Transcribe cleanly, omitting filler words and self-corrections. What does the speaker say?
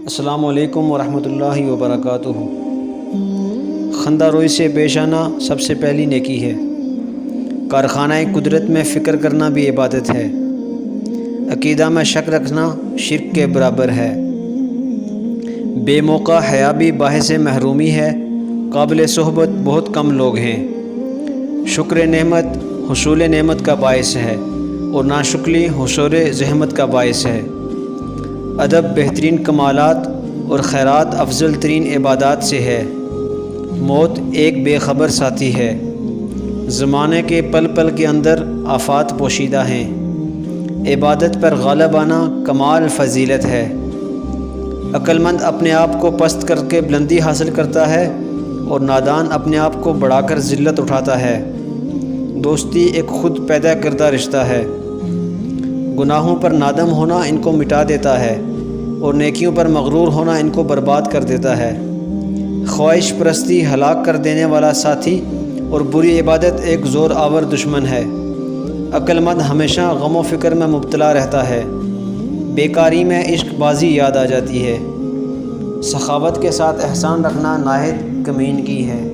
السلام علیکم ورحمۃ اللہ وبرکاتہ۔ خندہ روئی سے پیش آنا سب سے پہلی نیکی ہے۔ کارخانہ قدرت میں فکر کرنا بھی عبادت ہے۔ عقیدہ میں شک رکھنا شرک کے برابر ہے۔ بے موقع حیا بھی باعث محرومی ہے۔ قابل صحبت بہت کم لوگ ہیں۔ شکر نعمت حصول نعمت کا باعث ہے اور ناشکری حصول زحمت کا باعث ہے۔ ادب بہترین کمالات اور خیرات افضل ترین عبادات سے ہے۔ موت ایک بے خبر ساتھی ہے۔ زمانے کے پل پل کے اندر آفات پوشیدہ ہیں۔ عبادت پر غالب آنا کمال فضیلت ہے۔ عقل مند اپنے آپ کو پست کر کے بلندی حاصل کرتا ہے اور نادان اپنے آپ کو بڑھا کر ذلت اٹھاتا ہے۔ دوستی ایک خود پیدا کردہ رشتہ ہے۔ گناہوں پر نادم ہونا ان کو مٹا دیتا ہے اور نیکیوں پر مغرور ہونا ان کو برباد کر دیتا ہے۔ خواہش پرستی ہلاک کر دینے والا ساتھی اور بری عبادت ایک زور آور دشمن ہے۔ عقل مند ہمیشہ غم و فکر میں مبتلا رہتا ہے۔ بیکاری میں عشق بازی یاد آ جاتی ہے۔ سخاوت کے ساتھ احسان رکھنا نہایت کمینگی ہے۔